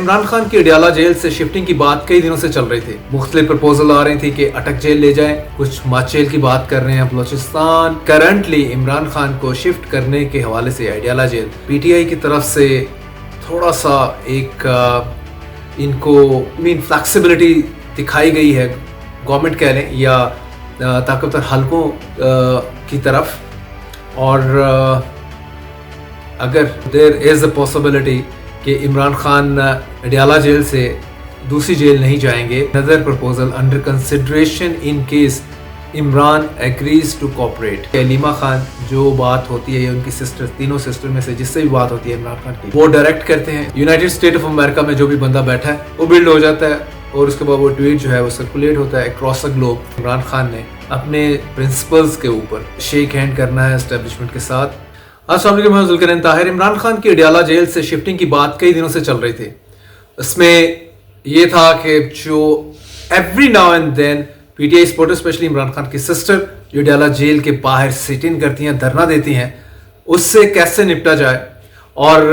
इमरान खान की अडियाला जेल से शिफ्टिंग की बात कई दिनों से चल रही थी। मुख्तलिफ प्रपोजल आ रही थी कि अटक जेल ले जाएं, कुछ माचेल की बात कर रहे हैं बलोचिस्तान। करंटली इमरान खान को शिफ्ट करने के हवाले से अडियाला जेल पीटीआई की तरफ से थोड़ा सा एक इनको फ्लेक्सिबिलिटी दिखाई गई है, गवर्नमेंट कह लें या ताकतवर हलकों की तरफ। और अगर देयर इज़ अ पॉसिबिलिटी कि इमरान खान अडियाला जेल से दूसरी जेल नहीं जाएंगे, another proposal under consideration in case Imran agrees to cooperate. Aleema Khan जो बात होती है, उनकी सिस्टर, तीनों सिस्टर में से जिससे भी बात होती है इमरान खान की, वो डायरेक्ट करते हैं। यूनाइटेड स्टेट ऑफ अमेरिका में जो भी बंदा बैठा है वो बिल्ड हो जाता है और उसके बाद वो ट्वीट जो है वो सर्कुलेट होता है across the globe. Imran Khan ने अपने प्रिंसिपल्स के ऊपर शेक हैंड करना है एस्टेब्लिशमेंट के साथ। अस्सलाम वालेकुम, मैं जुल्करनैन ताहिर। इमरान खान की अडियाला जेल से शिफ्टिंग की बात कई दिनों से चल रही थी। इसमें ये था कि जो every now and then PTI supporter, specially Imran Khan की सिस्टर जो अडियाला जेल के बाहर सिट इन करती हैं, धरना देती हैं, उससे कैसे निपटा जाए। और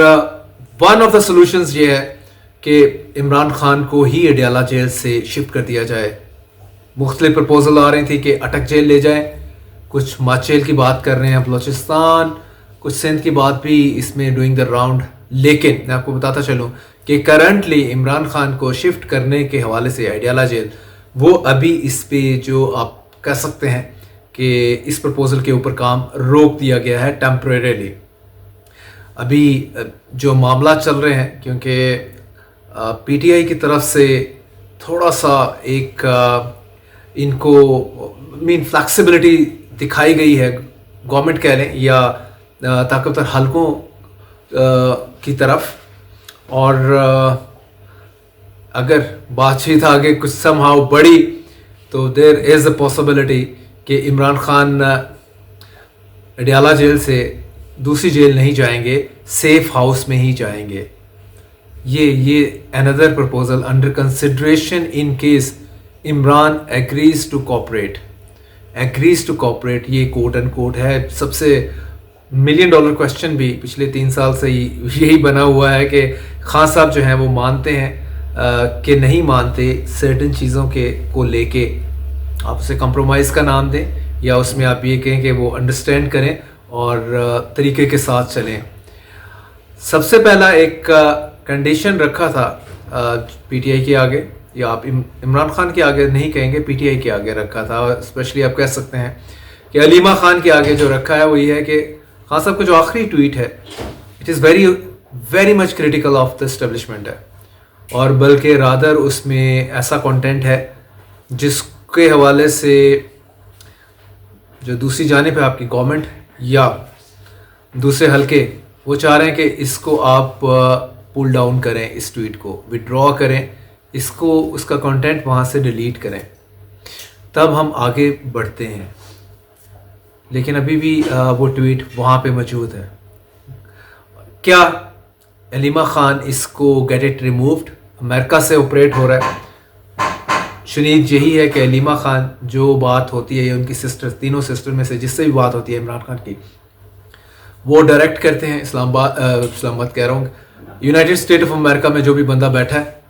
वन ऑफ द सॉल्यूशंस ये है कि इमरान खान को ही अडियाला जेल से शिफ्ट कर दिया जाए। मुख्तलिफ प्रपोजल आ रही थी कि अटक जेल ले जाएं, कुछ माचेल की बात कर रहे हैं बलोचिस्तान, कुछ सिंध की बात भी इसमें डूइंग द राउंड। लेकिन मैं आपको बताता चलूं कि करंटली इमरान खान को शिफ्ट करने के हवाले से अडियाला जेल, वो अभी इस पे जो आप कह सकते हैं कि इस प्रपोजल के ऊपर काम रोक दिया गया है टेम्परेरीली। अभी जो मामला चल रहे हैं, क्योंकि पीटीआई की तरफ से थोड़ा सा एक इनको फ्लेक्सिबिलिटी दिखाई गई है, गवर्नमेंट कह लें या ताकतवर हलकों की तरफ। और अगर बातचीत आगे कुछ समहाउ बढ़ी तो देयर इज़ अ पॉसिबिलिटी कि इमरान खान अडियाला जेल से दूसरी जेल नहीं जाएंगे, सेफ हाउस में ही जाएंगे। ये another proposal under consideration in case Imran agrees to cooperate. Agrees to cooperate ये कोट एंड कोट है। सबसे $1 मिलियन क्वेश्चन भी पिछले 3 साल से यही बना हुआ है कि खान साहब जो हैं वो मानते हैं कि नहीं मानते सर्टेन चीज़ों के को लेके। आप उसे कंप्रोमाइज़ का नाम दें या उसमें आप ये कहें कि वो अंडरस्टैंड करें और तरीके के साथ चलें। सबसे पहला एक कंडीशन रखा था पीटीआई के आगे, या आप इमरान खान के आगे नहीं कहेंगे, पीटीआई के आगे रखा था। स्पेशली आप कह सकते हैं कि अलीमा खान के आगे जो रखा है वो ये है कि खान साहब का जो आखिरी ट्वीट है, it is very much critical of the establishment है। और बल्कि रादर उसमें ऐसा कंटेंट है जिसके हवाले से जो दूसरी जानिब है आपकी गवर्नमेंट या दूसरे हलके, वो चाह रहे हैं कि इसको आप पुल डाउन करें, इस ट्वीट को विड्रॉ करें, इसको उसका कंटेंट वहाँ से डिलीट करें, तब हम आगे बढ़ते हैं। लेकिन अभी भी वो ट्वीट वहाँ पे मौजूद है। क्या अलीमा खान इसको गेट इट रिमूव्ड, अमेरिका से ऑपरेट हो रहा है। शुनीद यही है कि अलीमा खान जो बात होती है, उनकी सिस्टर, तीनों सिस्टर में से जिससे भी बात होती है इमरान खान की, वो डायरेक्ट करते हैं इस्लामाबाद कह रहा हूँ, यूनाइटेड स्टेट ऑफ अमेरिका में जो भी बंदा बैठा है,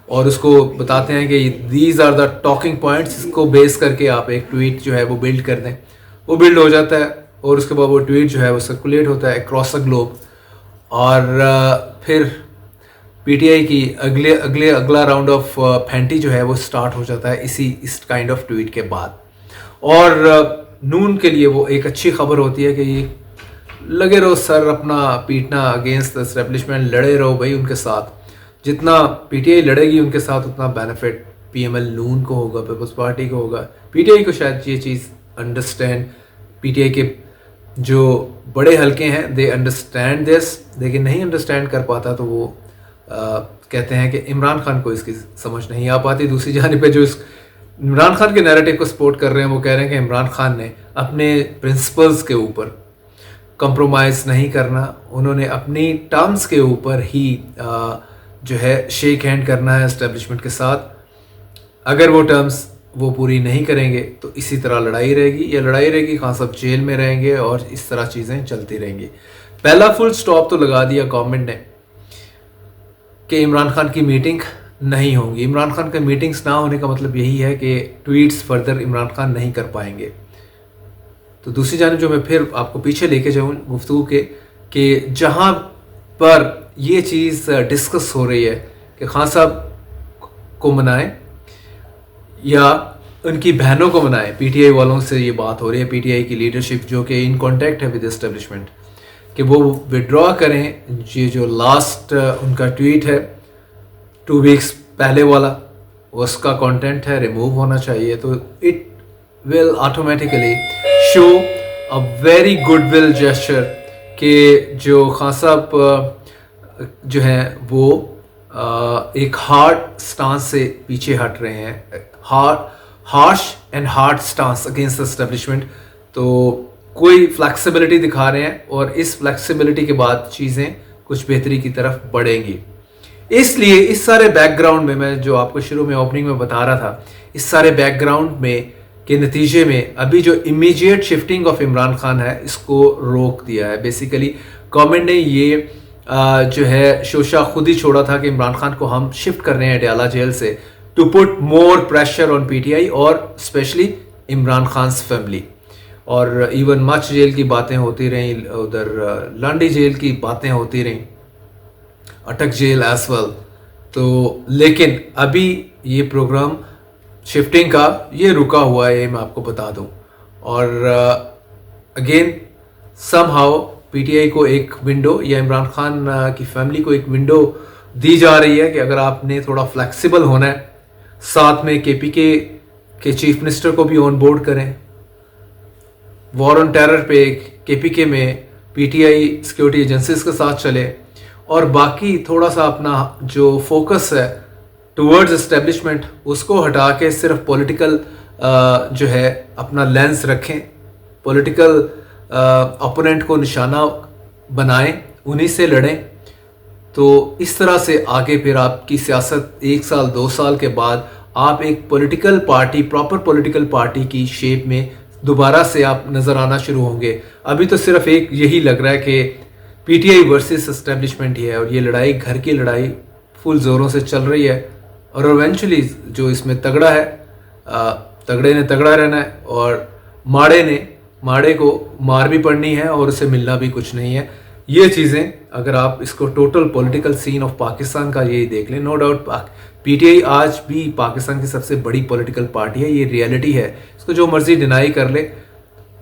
और उसको बताते हैं कि these are the talking points. इसको बेस करके आप एक ट्वीट जो है वो बिल्ड कर दें, वो बिल्ड हो जाता है और उसके बाद वो ट्वीट जो है वो सर्कुलेट होता है अक्रॉस द ग्लोब। और फिर पीटीआई की अगला राउंड ऑफ फैंटी जो है वो स्टार्ट हो जाता है इस काइंड ऑफ ट्वीट के बाद। और नून के लिए वो एक अच्छी खबर होती है कि ये लगे रहो सर अपना पीटना अगेंस्ट द एस्टेब्लिशमेंट, लड़े रहो भाई उनके साथ। जितना पीटीआई लड़ेगी उनके साथ उतना बेनिफिट पीएमएल नून को होगा, पीपल्स पार्टी को होगा। पीटीआई को शायद ये चीज़ अंडरस्टैंड, पीटीआई के जो बड़े हलके हैं दे अंडरस्टैंड दिस, लेकिन नहीं अंडरस्टैंड कर पाता तो वो कहते हैं कि इमरान खान को इसकी समझ नहीं आ पाती। दूसरी जानिब पे जो इस इमरान खान के नैरेटिव को सपोर्ट कर रहे हैं वो कह रहे हैं कि इमरान खान ने अपने प्रिंसिपल्स के ऊपर कंप्रोमाइज़ नहीं करना, उन्होंने अपनी टर्म्स के ऊपर ही जो है शेक हैंड करना है एस्टेब्लिशमेंट के साथ। अगर वो टर्म्स वो पूरी नहीं करेंगे तो इसी तरह लड़ाई रहेगी, खान साहब जेल में रहेंगे और इस तरह चीज़ें चलती रहेंगी। पहला फुल स्टॉप तो लगा दिया गवर्नमेंट ने। कि इमरान खान की मीटिंग नहीं होंगी। इमरान खान का मीटिंग्स ना होने का मतलब यही है कि ट्वीट्स फर्दर इमरान खान नहीं कर पाएंगे। तो दूसरी जानिब जो मैं फिर आपको पीछे लेके जाऊँ गुफ्तगू के, कि जहाँ पर ये चीज़ डिस्कस हो रही है कि खान साहब को मनाएं या उनकी बहनों को मनाएं, पीटीआई वालों से ये बात हो रही है, पीटीआई की लीडरशिप जो कि इन कांटेक्ट है विद एस्टेब्लिशमेंट, कि वो विड्रॉ करें। ये जो लास्ट उनका ट्वीट है 2 वीक्स पहले वाला, उसका कंटेंट है रिमूव होना चाहिए। तो it will automatically show a very goodwill gesture कि जो खान साहब जो हैं वो एक हार्ड स्टांस से पीछे हट रहे हैं, harsh and hard stance against establishment. तो कोई फ्लेक्सिबिलिटी दिखा रहे हैं और इस फ्लेक्सिबिलिटी के बाद चीज़ें कुछ बेहतरी की तरफ बढ़ेंगी। इसलिए इस सारे बैकग्राउंड में, मैं जो आपको शुरू में ओपनिंग में बता रहा था, इस सारे बैकग्राउंड में के नतीजे में अभी जो immediate shifting of Imran Khan है इसको रोक दिया है। बेसिकली गवर्नमेंट ने ये जो है शोशा खुद ही छोड़ा था कि इमरान खान को हम शिफ्ट कर रहे हैं अडयाला जेल से, to put more pressure on PTI और स्पेशली इमरान खान फैमिली। और इवन मच जेल की बातें होती रहीं, उधर लांडी जेल की बातें होती रहीं, अटक जेल एज वेल। तो लेकिन अभी ये प्रोग्राम शिफ्टिंग का ये रुका हुआ है, ये मैं आपको बता दूं। और अगेन समहाउ पीटीआई को एक विंडो या इमरान खान की फैमिली को एक विंडो दी जा रही है कि अगर आपने थोड़ा फ्लेक्सिबल होना है, साथ में केपीके के चीफ मिनिस्टर को भी ऑन बोर्ड करें, वॉर ऑन टेरर पे केपीके में पीटीआई सिक्योरिटी एजेंसीज के साथ चले, और बाकी थोड़ा सा अपना जो फोकस है टुवर्ड्स एस्टेब्लिशमेंट उसको हटा के सिर्फ पॉलिटिकल जो है अपना लेंस रखें, पॉलिटिकल ओपोनेंट को निशाना बनाएं, उन्हीं से लड़ें। तो इस तरह से आगे फिर आपकी सियासत 1 साल 2 साल के बाद आप एक political party, proper political party की शेप में दोबारा से आप नज़र आना शुरू होंगे। अभी तो सिर्फ एक यही लग रहा है कि पीटीआई वर्सेस एस्टेब्लिशमेंट ही है, और ये लड़ाई, घर की लड़ाई फुल ज़ोरों से चल रही है। और इवेंचुअली जो इसमें तगड़ा है, तगड़े ने तगड़ा रहना है, और माड़े को मार भी पड़नी है, और उसे मिलना भी कुछ नहीं है। ये चीज़ें अगर आप इसको total political scene of Pakistan का यही देख लें, नो डाउट पीटीआई आज भी पाकिस्तान की सबसे बड़ी पॉलिटिकल पार्टी है, ये रियलिटी है। इसको जो मर्जी डिनाई कर ले,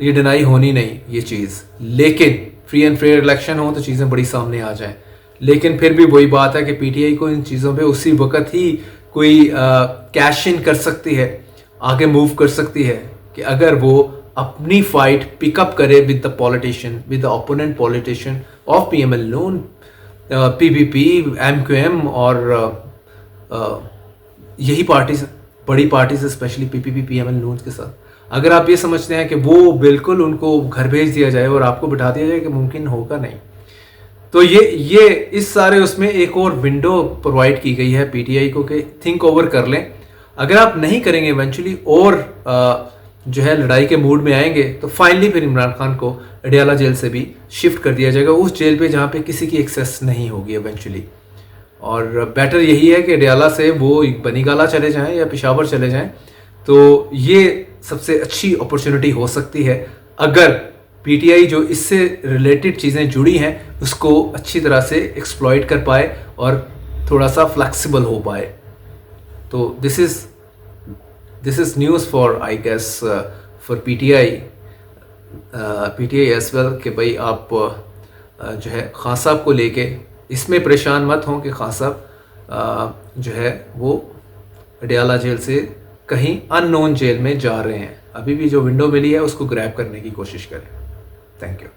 ये डिनाई होनी नहीं ये चीज़। लेकिन फ्री एंड फेयर इलेक्शन हो तो चीज़ें बड़ी सामने आ जाएं। लेकिन फिर भी वही बात है कि पीटीआई को इन चीज़ों पे उसी वक्त ही कोई कैश इन कर सकती है, आगे मूव कर सकती है, कि अगर वो अपनी फाइट पिकअप करे with the politician, with the opponent politician of PML Noon, PPP, MQM और यही पार्टी से, बड़ी पार्टी से, स्पेशली पीपीपी पीएमएल नून के साथ अगर आप ये समझते हैं कि वो बिल्कुल उनको घर भेज दिया जाए और आपको बिठा दिया जाए, कि मुमकिन होगा नहीं। तो ये इस सारे उसमें एक और विंडो प्रोवाइड की गई है पीटीआई को कि थिंक ओवर कर लें। अगर आप नहीं करेंगे इवेंचुअली और जो है लड़ाई के मूड में आएंगे, तो फाइनली फिर इमरान खान को अडयाला जेल से भी शिफ्ट कर दिया जाएगा, उस जेल पे जहाँ पे किसी की एक्सेस नहीं होगी इवेंचुअली। और बेटर यही है कि अडयाला से वो बनीगाला चले जाएं या पेशावर चले जाएं। तो ये सबसे अच्छी अपॉर्चुनिटी हो सकती है अगर पीटीआई जो इससे रिलेटेड चीज़ें जुड़ी हैं उसको अच्छी तरह से एक्सप्लॉइट कर पाए और थोड़ा सा फ्लेक्सिबल हो पाए। तो this is news for I guess for PTI as well, कि भाई आप जो है खान साहब को लेके इसमें परेशान मत हों कि खान साहब जो है वो अडयाला जेल से कहीं अननोन जेल में जा रहे हैं। अभी भी जो विंडो मिली है उसको ग्रैब करने की कोशिश करें। Thank you.